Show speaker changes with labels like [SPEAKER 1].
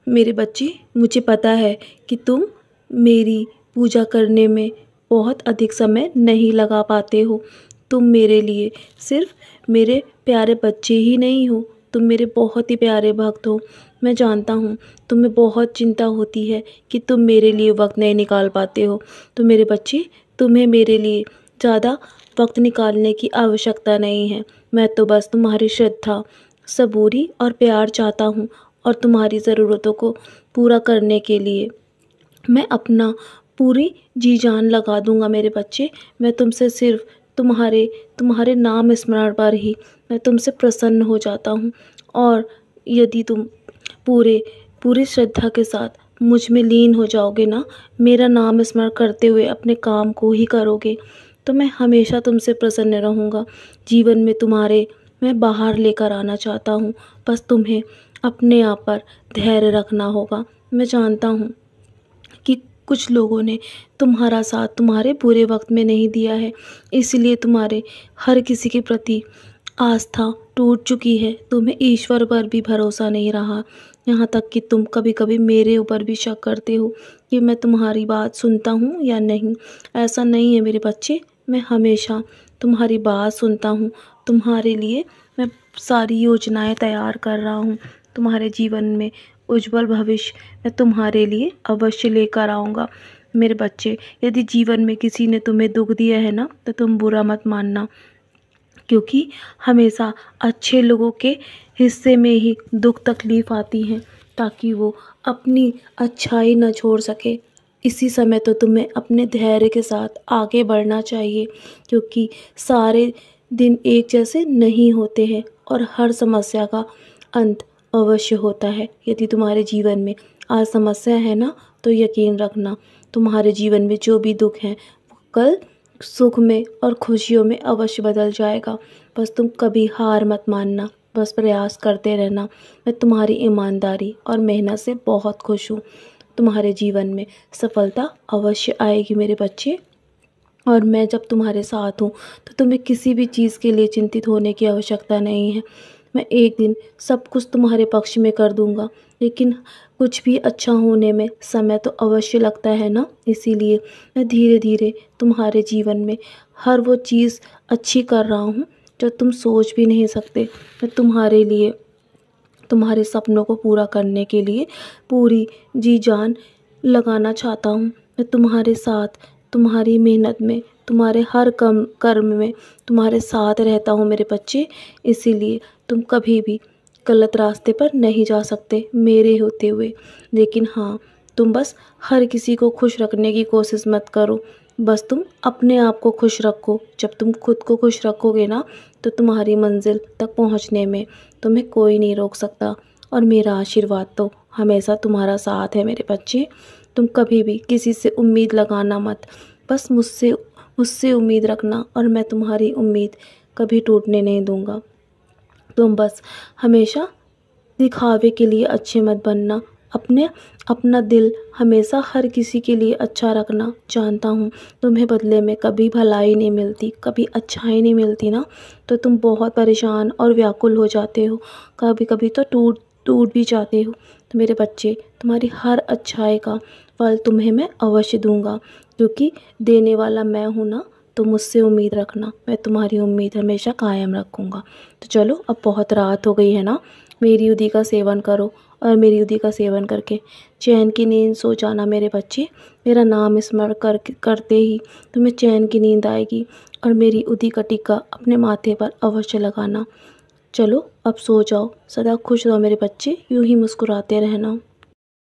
[SPEAKER 1] मेरे बच्चे, मुझे पता है कि तुम मेरी पूजा करने में बहुत अधिक समय नहीं लगा पाते हो। तुम मेरे लिए सिर्फ मेरे प्यारे बच्चे ही नहीं हो, तुम मेरे बहुत ही प्यारे भक्त हो। मैं जानता हूँ तुम्हें बहुत चिंता होती है कि तुम मेरे लिए वक्त नहीं निकाल पाते हो। तो मेरे बच्चे, तुम्हें मेरे लिए ज़्यादा वक्त निकालने की आवश्यकता नहीं है। मैं तो बस तुम्हारी श्रद्धा, सबूरी और प्यार चाहता हूँ, और तुम्हारी ज़रूरतों को पूरा करने के लिए मैं अपना पूरी जी जान लगा दूंगा मेरे बच्चे। मैं तुमसे सिर्फ तुम्हारे तुम्हारे नाम स्मरण पर ही मैं तुमसे प्रसन्न हो जाता हूँ। और यदि तुम पूरे पूरी श्रद्धा के साथ मुझ में लीन हो जाओगे ना, मेरा नाम स्मरण करते हुए अपने काम को ही करोगे, तो मैं हमेशा तुमसे प्रसन्न रहूँगा। जीवन में तुम्हारे मैं बाहर लेकर आना चाहता हूँ। बस तुम्हें अपने आप पर धैर्य रखना होगा। मैं जानता हूँ कि कुछ लोगों ने तुम्हारा साथ तुम्हारे बुरे वक्त में नहीं दिया है, इसलिए तुम्हारे हर किसी के प्रति आस्था टूट चुकी है। तुम्हें ईश्वर पर भी भरोसा नहीं रहा, यहाँ तक कि तुम कभी कभी मेरे ऊपर भी शक करते हो कि मैं तुम्हारी बात सुनता हूँ या नहीं। ऐसा नहीं है मेरे बच्चे, मैं हमेशा तुम्हारी बात सुनता हूँ। तुम्हारे लिए मैं सारी योजनाएं तैयार कर रहा हूँ। तुम्हारे जीवन में उज्जवल भविष्य मैं तुम्हारे लिए अवश्य लेकर आऊँगा। मेरे बच्चे, यदि जीवन में किसी ने तुम्हें दुख दिया है ना, तो तुम बुरा मत मानना, क्योंकि हमेशा अच्छे लोगों के हिस्से में ही दुख तकलीफ़ आती हैं, ताकि वो अपनी अच्छाई न छोड़ सके। इसी समय तो तुम्हें अपने धैर्य के साथ आगे बढ़ना चाहिए, क्योंकि सारे दिन एक जैसे नहीं होते हैं और हर समस्या का अंत अवश्य होता है। यदि तुम्हारे जीवन में आज समस्या है ना, तो यकीन रखना तुम्हारे जीवन में जो भी दुख है वो कल सुख में और खुशियों में अवश्य बदल जाएगा। बस तुम कभी हार मत मानना, बस प्रयास करते रहना। मैं तुम्हारी ईमानदारी और मेहनत से बहुत खुश हूँ। तुम्हारे जीवन में सफलता अवश्य आएगी मेरे बच्चे, और मैं जब तुम्हारे साथ हूँ तो तुम्हें किसी भी चीज़ के लिए चिंतित होने की आवश्यकता नहीं है। मैं एक दिन सब कुछ तुम्हारे पक्ष में कर दूँगा, लेकिन कुछ भी अच्छा होने में समय तो अवश्य लगता है ना। इसीलिए मैं धीरे धीरे तुम्हारे जीवन में हर वो चीज़ अच्छी कर रहा हूँ जो तुम सोच भी नहीं सकते। मैं तुम्हारे लिए, तुम्हारे सपनों को पूरा करने के लिए पूरी जी जान लगाना चाहता हूँ। मैं तुम्हारे साथ, तुम्हारी मेहनत में, तुम्हारे हर कर्म में तुम्हारे साथ रहता हूँ मेरे बच्चे। इसीलिए तुम कभी भी गलत रास्ते पर नहीं जा सकते मेरे होते हुए। लेकिन हाँ, तुम बस हर किसी को खुश रखने की कोशिश मत करो, बस तुम अपने आप को खुश रखो। जब तुम खुद को खुश रखोगे ना, तो तुम्हारी मंजिल तक पहुँचने में तुम्हें कोई नहीं रोक सकता। और मेरा आशीर्वाद तो हमेशा तुम्हारा साथ है मेरे बच्चे। तुम कभी भी किसी से उम्मीद लगाना मत, बस मुझसे मुझसे उम्मीद रखना, और मैं तुम्हारी उम्मीद कभी टूटने नहीं दूंगा। तुम बस हमेशा दिखावे के लिए अच्छे मत बनना, अपना दिल हमेशा हर किसी के लिए अच्छा रखना। जानता हूँ तुम्हें बदले में कभी भलाई नहीं मिलती, कभी अच्छाई नहीं मिलती ना, तो तुम बहुत परेशान और व्याकुल हो जाते हो, कभी कभी तो टूट टूट भी जाते हो। तो मेरे बच्चे, तुम्हारी हर अच्छाई का फल तुम्हें मैं अवश्य दूंगा, क्योंकि देने वाला मैं हूँ ना। तो मुझसे उम्मीद रखना, मैं तुम्हारी उम्मीद हमेशा कायम रखूँगा। तो चलो, अब बहुत रात हो गई है ना, मेरी युद्धि का सेवन करो, और मेरी युद्धि का सेवन करके चैन की नींद सो जाना मेरे बच्चे। मेरा नाम स्मरण करते ही तुम्हें चैन की नींद आएगी, और मेरी युद्धि का टीका अपने माथे पर अवश्य लगाना। चलो अब सो जाओ, सदा खुश रहो मेरे बच्चे, यूं ही मुस्कुराते रहना।